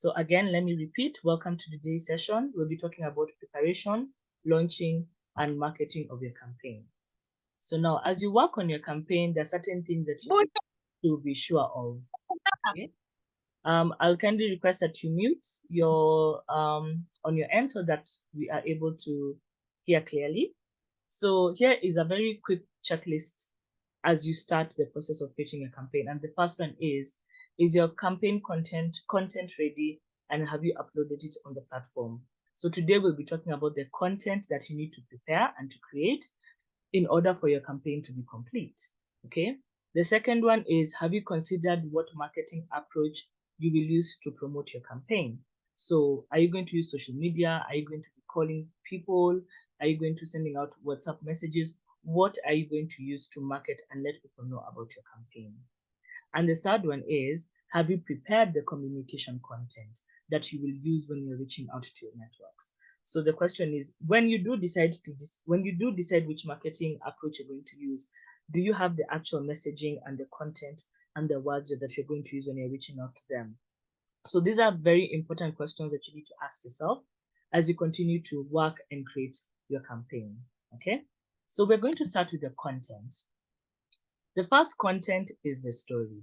So again, let me repeat, welcome to today's session. We'll be talking about preparation, launching, and marketing of your campaign. So now, as you work on your campaign, there are certain things that you need to be sure of. Okay? I'll kindly request that you mute your on your end so that we are able to hear clearly. So here is a very quick checklist as you start the process of creating a campaign. And the first one is your campaign content ready, and have you uploaded it on the platform? So today we'll be talking about the content that you need to prepare and to create in order for your campaign to be complete. Okay. The second one is, have you considered what marketing approach you will use to promote your campaign? So are you going to use social media? Are you going to be calling people? Are you going to sending out WhatsApp messages? What are you going to use to market and let people know about your campaign? And the third one is, have you prepared the communication content that you will use when you're reaching out to your networks? So the question is, when you do decide which marketing approach you're going to use, do you have the actual messaging and the content and the words that you're going to use when you're reaching out to them? So these are very important questions that you need to ask yourself as you continue to work and create your campaign. Okay. So we're going to start with the content. The first content is the story.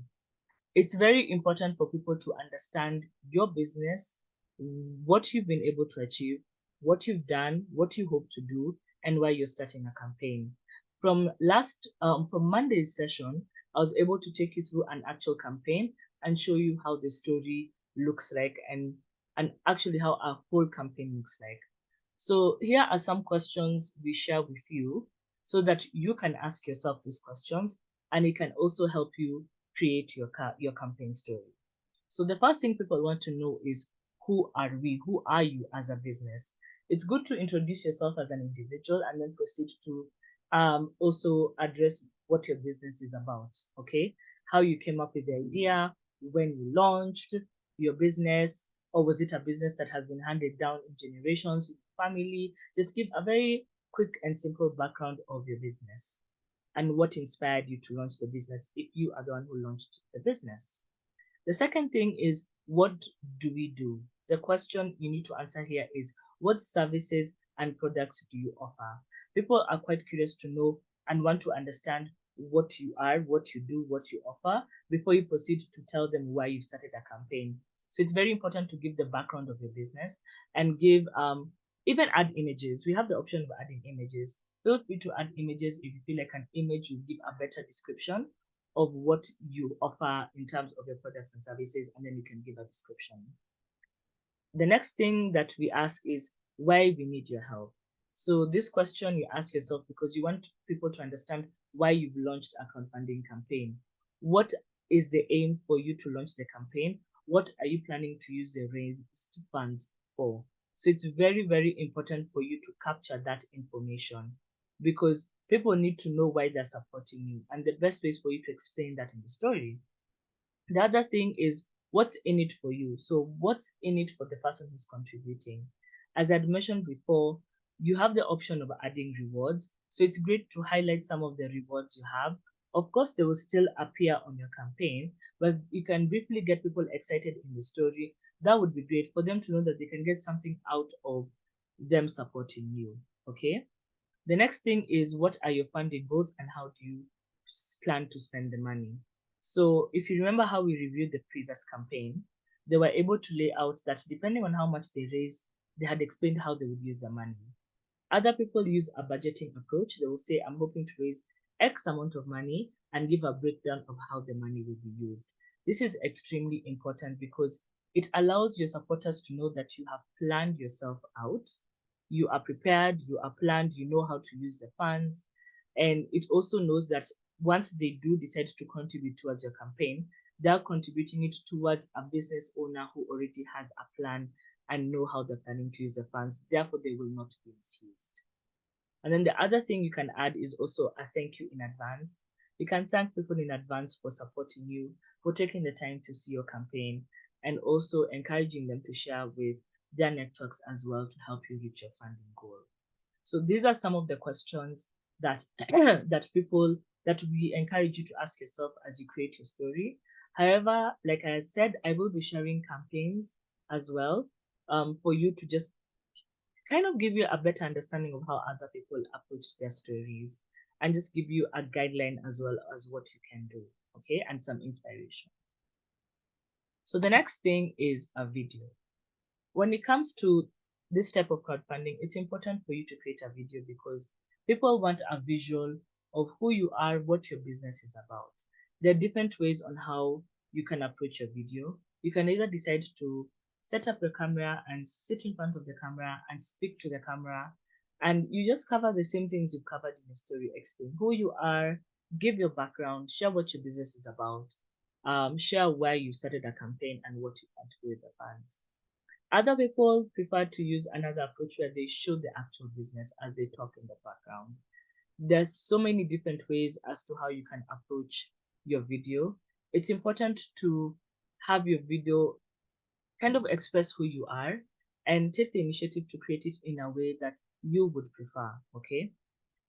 It's very important for people to understand your business, what you've been able to achieve, what you've done, what you hope to do, and why you're starting a campaign. From Monday's session, I was able to take you through an actual campaign and show you how the story looks like and actually how our whole campaign looks like. So here are some questions we share with you so that you can ask yourself these questions, and it can also help you create your campaign story. So the first thing people want to know is, who are we? Who are you as a business? It's good to introduce yourself as an individual and then proceed to also address what your business is about. Okay, how you came up with the idea, when you launched your business, or was it a business that has been handed down in generations, family? Just give a very quick and simple background of your business and what inspired you to launch the business if you are the one who launched the business. The second thing is, what do we do? The question you need to answer here is, what services and products do you offer? People are quite curious to know and want to understand what you are, what you do, what you offer before you proceed to tell them why you started a campaign. So it's very important to give the background of your business and give even add images. We have the option of adding images. Feel free to add images if you feel like an image will give a better description of what you offer in terms of your products and services, and then you can give a description. The next thing that we ask is, why we need your help. So this question you ask yourself because you want people to understand why you've launched a crowdfunding campaign. What is the aim for you to launch the campaign? What are you planning to use the raised funds for? So it's very, very important for you to capture that information because people need to know why they're supporting you. And the best way is for you to explain that in the story. The other thing is, what's in it for you? So what's in it for the person who's contributing? As I'd mentioned before, you have the option of adding rewards. So it's great to highlight some of the rewards you have. Of course, they will still appear on your campaign, but you can briefly get people excited in the story. That would be great for them to know that they can get something out of them supporting you. Okay. The next thing is, what are your funding goals and how do you plan to spend the money? So if you remember how we reviewed the previous campaign, they were able to lay out that depending on how much they raised, they had explained how they would use the money. Other people use a budgeting approach. They will say, I'm hoping to raise X amount of money and give a breakdown of how the money will be used. This is extremely important because it allows your supporters to know that you have planned yourself out. You are prepared, you are planned, you know how to use the funds. And it also knows that once they do decide to contribute towards your campaign, they're contributing it towards a business owner who already has a plan and know how they're planning to use the funds. Therefore, they will not be misused. And then the other thing you can add is also a thank you in advance. You can thank people in advance for supporting you, for taking the time to see your campaign, and also encouraging them to share with their networks as well to help you reach your funding goal. So these are some of the questions that that we encourage you to ask yourself as you create your story. However, like I had said, I will be sharing campaigns as well, for you to just kind of give you a better understanding of how other people approach their stories, and just give you a guideline as well as what you can do, okay, and some inspiration. So the next thing is a video. When it comes to this type of crowdfunding, it's important for you to create a video because people want a visual of who you are, what your business is about. There are different ways on how you can approach your video. You can either decide to set up your camera and sit in front of the camera and speak to the camera, and you just cover the same things you've covered in your story. Explain who you are, give your background, share what your business is about, share why you started a campaign and what you plan to do with the funds. Other people prefer to use another approach where they show the actual business as they talk in the background. There's so many different ways as to how you can approach your video. It's important to have your video kind of express who you are and take the initiative to create it in a way that you would prefer, okay?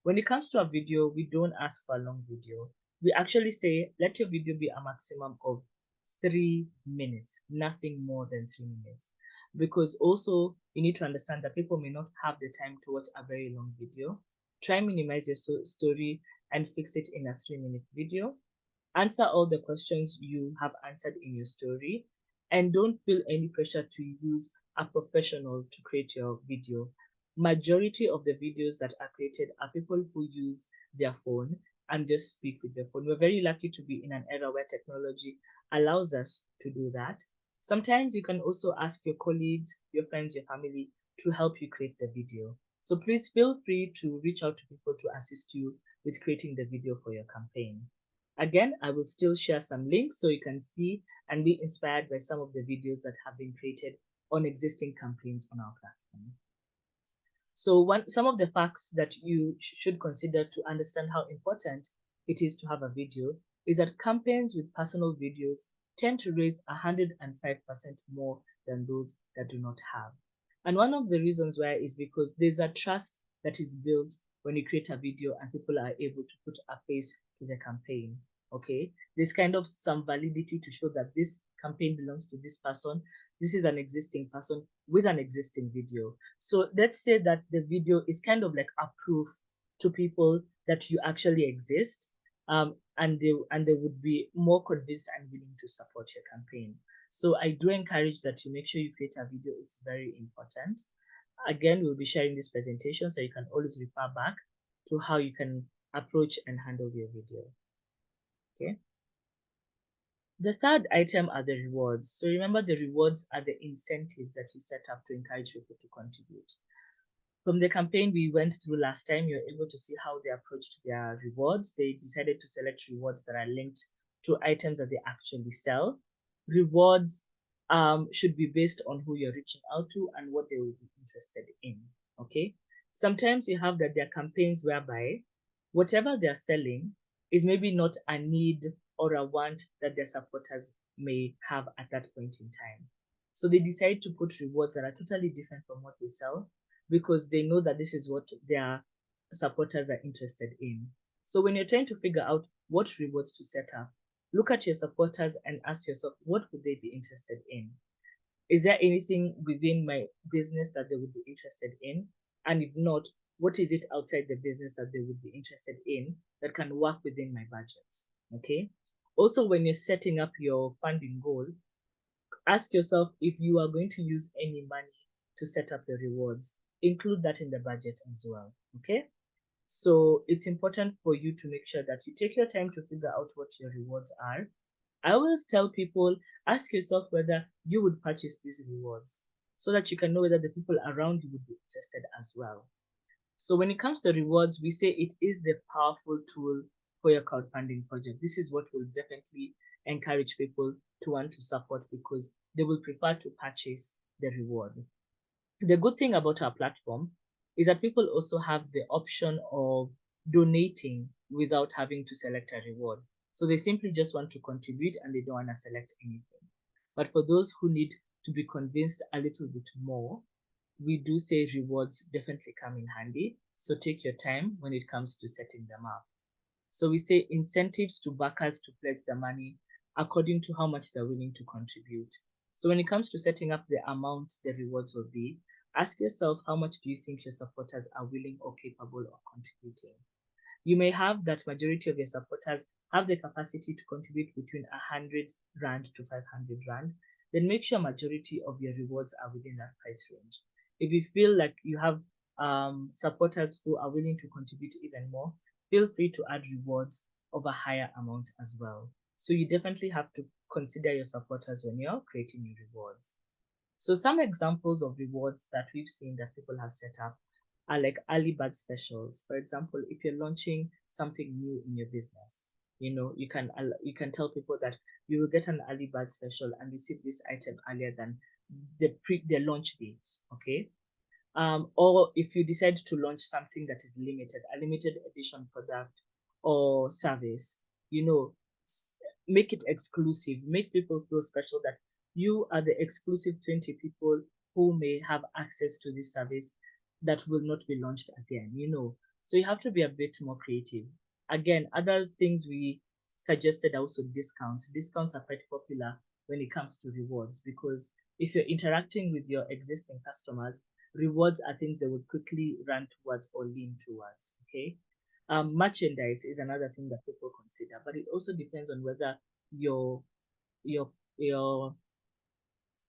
When it comes to a video, we don't ask for a long video. We actually say, let your video be a maximum of 3 minutes, nothing more than 3 minutes. Because also you need to understand that people may not have the time to watch a very long video. Try minimize your story and fix it in a 3 minute video. Answer all the questions you have answered in your story, and don't feel any pressure to use a professional to create your video. Majority of the videos that are created are people who use their phone and just speak with their phone. We're very lucky to be in an era where technology allows us to do that. Sometimes you can also ask your colleagues, your friends, your family to help you create the video. So please feel free to reach out to people to assist you with creating the video for your campaign. Again, I will still share some links so you can see and be inspired by some of the videos that have been created on existing campaigns on our platform. So some of the facts that you should consider to understand how important it is to have a video is that campaigns with personal videos tend to raise 105% more than those that do not have. And one of the reasons why is because there's a trust that is built when you create a video and people are able to put a face to the campaign. Okay, there's kind of some validity to show that this campaign belongs to this person. This is an existing person with an existing video. So let's say that the video is kind of like a proof to people that you actually exist, and they would be more convinced and willing to support your campaign. So I do encourage that you make sure you create a video. It's very important. Again, we'll be sharing this presentation, so you can always refer back to how you can approach and handle your video. Okay. The third item are the rewards. So remember, the rewards are the incentives that you set up to encourage people to contribute. From the campaign we went through last time, you're able to see how they approached their rewards. They decided to select rewards that are linked to items that they actually sell. Rewards should be based on who you're reaching out to and what they will be interested in. Okay. Sometimes you have that there are campaigns whereby whatever they're selling is maybe not a need or a want that their supporters may have at that point in time. So they decide to put rewards that are totally different from what they sell because they know that this is what their supporters are interested in. So when you're trying to figure out what rewards to set up, look at your supporters and ask yourself, what would they be interested in? Is there anything within my business that they would be interested in? And if not, what is it outside the business that they would be interested in that can work within my budget? Okay. Also, when you're setting up your funding goal, ask yourself if you are going to use any money to set up the rewards. Include that in the budget as well. Okay. So it's important for you to make sure that you take your time to figure out what your rewards are. I always tell people, ask yourself whether you would purchase these rewards so that you can know whether the people around you would be interested as well. So when it comes to rewards, we say it is the powerful tool for your crowdfunding project. This is what will definitely encourage people to want to support because they will prefer to purchase the reward. The good thing about our platform is that people also have the option of donating without having to select a reward. So they simply just want to contribute and they don't want to select anything. But for those who need to be convinced a little bit more, we do say rewards definitely come in handy. So take your time when it comes to setting them up. So we say incentives to backers to pledge the money according to how much they're willing to contribute. So when it comes to setting up the amount the rewards will be, ask yourself how much do you think your supporters are willing or capable of contributing. You may have that majority of your supporters have the capacity to contribute between 100 Rand to 500 Rand, then make sure majority of your rewards are within that price range. If you feel like you have supporters who are willing to contribute even more, feel free to add rewards of a higher amount as well. So you definitely have to consider your supporters when you're creating your rewards. So some examples of rewards that we've seen that people have set up are like early bird specials. For example, if you're launching something new in your business, you can tell people that you will get an early bird special and receive this item earlier than the launch date. Okay. Or if you decide to launch something that is limited, a limited edition product or service, you know, make it exclusive, make people feel special that you are the exclusive 20 people who may have access to this service that will not be launched again. So you have to be a bit more creative. Again, other things we suggested are also discounts. Discounts are quite popular when it comes to rewards because if you're interacting with your existing customers, rewards are things they would quickly run towards or lean towards. Okay. Merchandise is another thing that people consider, but it also depends on whether your your your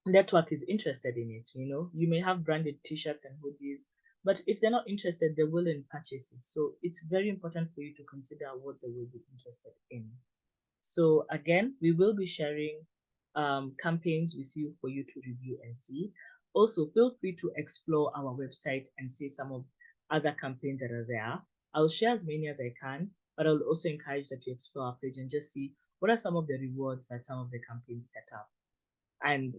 network is interested in it. You may have branded t-shirts and hoodies, but if they're not interested, they wouldn't purchase it. So it's very important for you to consider what they will be interested in. So again, we will be sharing campaigns with you for you to review and see. Also, feel free to explore our website and see some of other campaigns that are there. I'll share as many as I can, but I'll also encourage that you explore our page and just see what are some of the rewards that some of the campaigns set up, and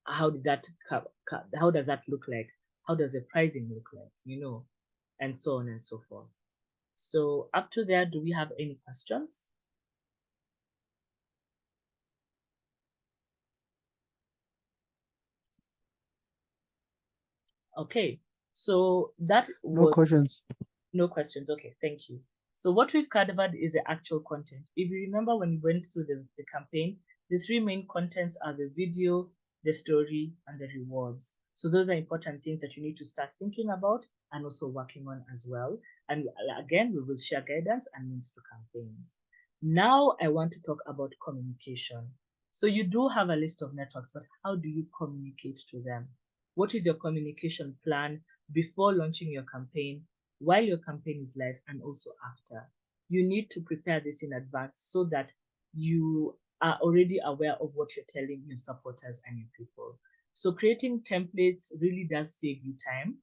how does that look like? How does the pricing look like? And so on and so forth. So up to there, do we have any questions? Okay, so that No was questions. no questions. Okay, thank you. So what we've covered is the actual content. If you remember when we went through the campaign, the three main contents are the video, the story, and the rewards. So those are important things that you need to start thinking about and also working on as well. And again, we will share guidance and links to campaigns. Now I want to talk about communication. So you do have a list of networks, but how do you communicate to them? What is your communication plan before launching your campaign, while your campaign is live, and also after? You need to prepare this in advance so that you are already aware of what you're telling your supporters and your people. So creating templates really does save you time,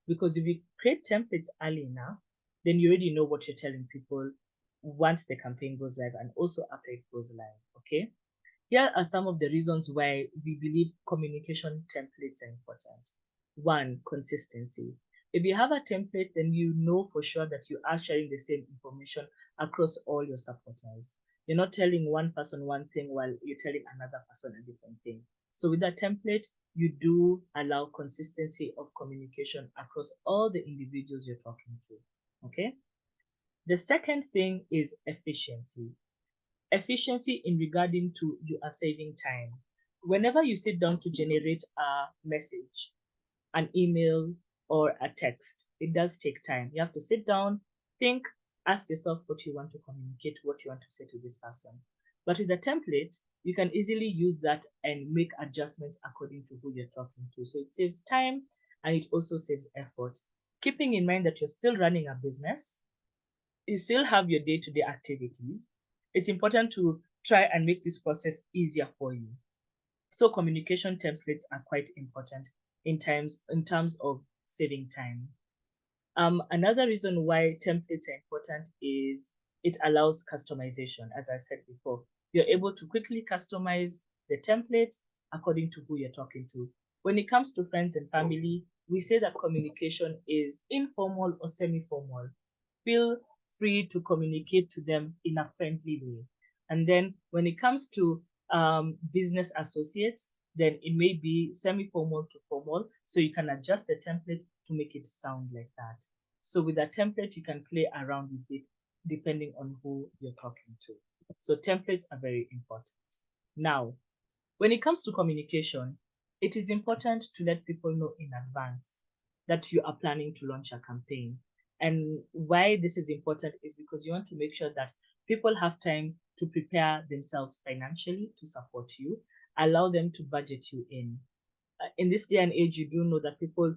because if you create templates early enough, then you already know what you're telling people once the campaign goes live and also after it goes live. Okay. Here are some of the reasons why we believe communication templates are important. One, consistency. If you have a template, then you know for sure that you are sharing the same information across all your supporters. You're not telling one person one thing while you're telling another person a different thing. So with that template, you do allow consistency of communication across all the individuals you're talking to. Okay. The second thing is efficiency. Efficiency in regarding to you are saving time. Whenever you sit down to generate a message, an email, or a text, it does take time. You have to sit down, think, ask yourself what you want to communicate, what you want to say to this person. But with a template, you can easily use that and make adjustments according to who you're talking to. So it saves time and it also saves effort. Keeping in mind that you're still running a business, you still have your day-to-day activities, it's important to try and make this process easier for you. So communication templates are quite important in terms of saving time. Another reason why templates are important is it allows customization. As I said before, you're able to quickly customize the template according to who you're talking to. When it comes to friends and family, we say that communication is informal or semi-formal. Feel free to communicate to them in a friendly way. And then when it comes to business associates, then it may be semi-formal to formal. So you can adjust the template to make it sound like that. So with a template, you can play around with it depending on who you're talking to. So templates are very important. Now, When it comes to communication, it is important to let people know in advance that you are planning to launch a campaign. And why this is important is because you want to make sure that people have time to prepare themselves financially to support you, allow them to budget you in this day and age, you do know that people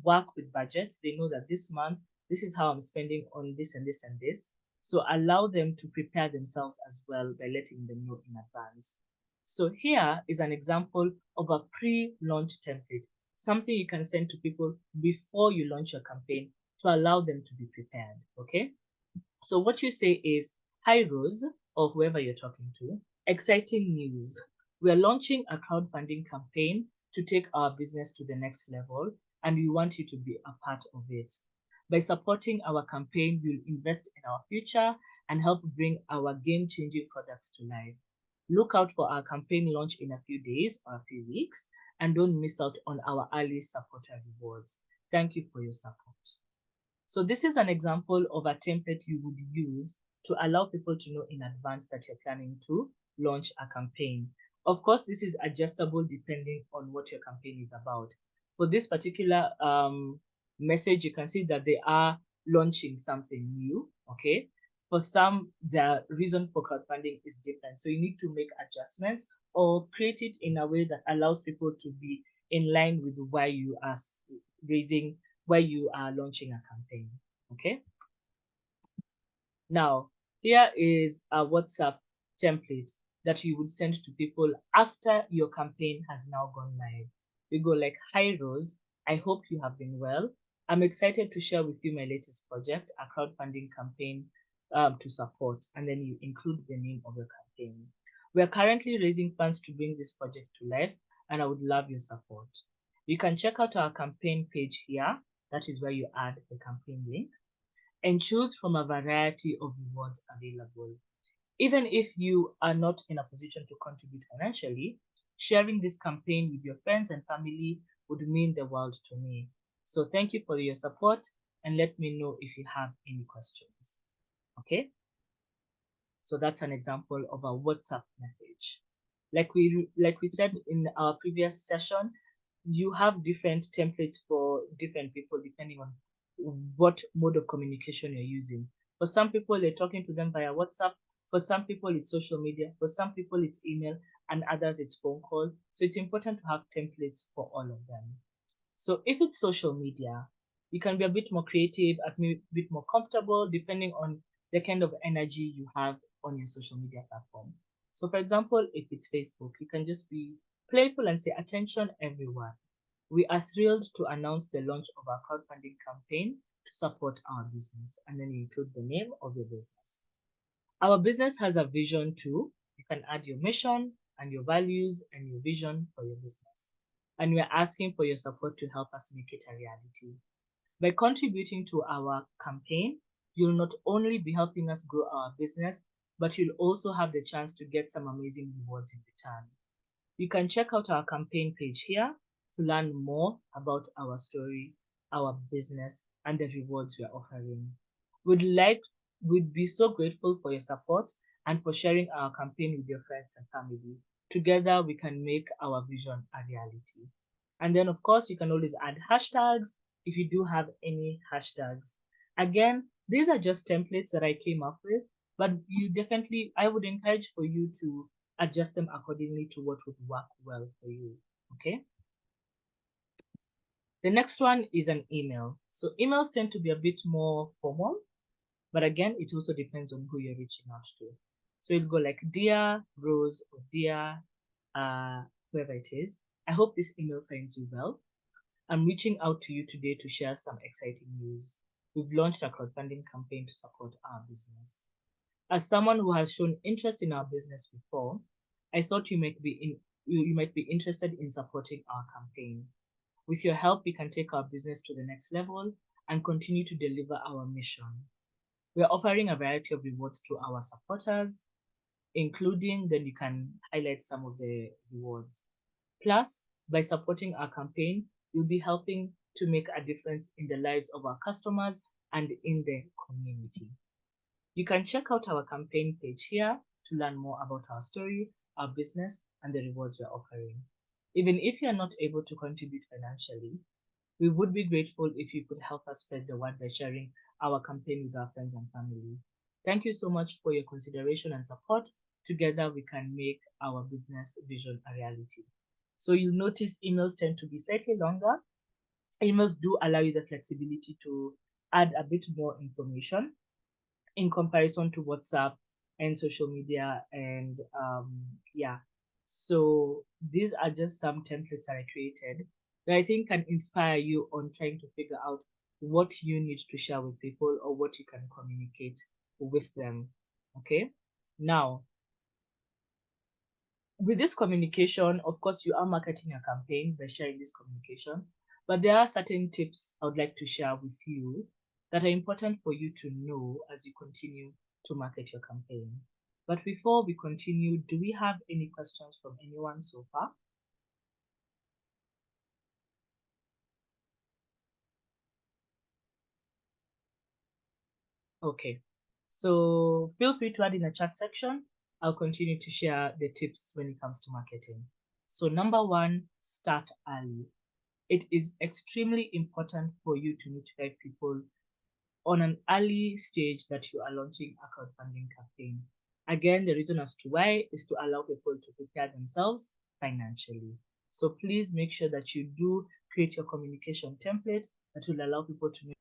work with budgets. They know that this month, this is how I'm spending on this and this and this. So allow them to prepare themselves as well by letting them know in advance. So here is an example of a pre-launch template, something you can send to people before you launch your campaign to allow them to be prepared. Okay. So what you say is, hi Rose, or whoever you're talking to, exciting news. We're launching a crowdfunding campaign to take our business to the next level, and we want you to be a part of it. By supporting our campaign, we'll invest in our future and help bring our game-changing products to life. Look out for our campaign launch in a few days or a few weeks, and don't miss out on our early supporter rewards. Thank you for your support. So this is an example of a template you would use to allow people to know in advance that you're planning to launch a campaign. Of course, this is adjustable depending on what your campaign is about. For this particular message, you can see that they are launching something new, okay? For some, the reason for crowdfunding is different. So you need to make adjustments or create it in a way that allows people to be in line with why you are raising where you are launching a campaign. Okay. Now, here is a WhatsApp template that you would send to people after your campaign has now gone live. We go like, hi Rose, I hope you have been well. I'm excited to share with you my latest project, a crowdfunding campaign to support, and then you include the name of your campaign. We are currently raising funds to bring this project to life, and I would love your support. You can check out our campaign page here. That is where you add the campaign link and choose from a variety of rewards available. Even if you are not in a position to contribute financially, sharing this campaign with your friends and family would mean the world to me. So thank you for your support and let me know if you have any questions. Okay? So that's an example of a WhatsApp message. Like we said in our previous session, you have different templates for different people depending on what mode of communication you're using. For some people, they're talking to them via WhatsApp. For some people, it's social media. For some people, it's email, and others, it's phone call. So it's important to have templates for all of them. So if it's social media, you can be a bit more creative, a bit more comfortable, depending on the kind of energy you have on your social media platform. So for example, if it's Facebook, you can just be playful and say, attention everyone. We are thrilled to announce the launch of our crowdfunding campaign to support our business. And then you include the name of your business. Our business has a vision too. You can add your mission and your values and your vision for your business. And we're asking for your support to help us make it a reality. By contributing to our campaign, you'll not only be helping us grow our business, but you'll also have the chance to get some amazing rewards in return. You can check out our campaign page here to learn more about our story, our business, and the rewards we are offering. We'd be so grateful for your support and for sharing our campaign with your friends and family. Together, we can make our vision a reality. And then, of course, you can always add hashtags if you do have any hashtags. Again, these are just templates that I came up with, but I would encourage for you to adjust them accordingly to what would work well for you. Okay. The next one is an email. So emails tend to be a bit more formal, but again, it also depends on who you're reaching out to. So you'll go like, dear Rose or dear whoever it is. I hope this email finds you well. I'm reaching out to you today to share some exciting news. We've launched a crowdfunding campaign to support our business. As someone who has shown interest in our business before, I thought you might be interested in supporting our campaign. With your help, we can take our business to the next level and continue to deliver our mission. We are offering a variety of rewards to our supporters, including, then you can highlight some of the rewards. Plus, by supporting our campaign, you'll be helping to make a difference in the lives of our customers and in the community. You can check out our campaign page here to learn more about our story, our business, and the rewards we're offering. Even if you're not able to contribute financially, we would be grateful if you could help us spread the word by sharing our campaign with our friends and family. Thank you so much for your consideration and support. Together, we can make our business vision a reality. So you'll notice emails tend to be slightly longer. Emails do allow you the flexibility to add a bit more information in comparison to WhatsApp and social media. And yeah, so these are just some templates that I created that I think can inspire you on trying to figure out what you need to share with people or what you can communicate with them. Okay. Now, with this communication, of course, you are marketing a campaign by sharing this communication, but there are certain tips I would like to share with you that are important for you to know as you continue to market your campaign. But before we continue, do we have any questions from anyone so far? Okay, so feel free to add in the chat section. I'll continue to share the tips when it comes to marketing. So, number one, start early. It is extremely important for you to notify people on an early stage that you are launching a crowdfunding campaign. Again, the reason as to why is to allow people to prepare themselves financially. So please make sure that you do create your communication template that will allow people to know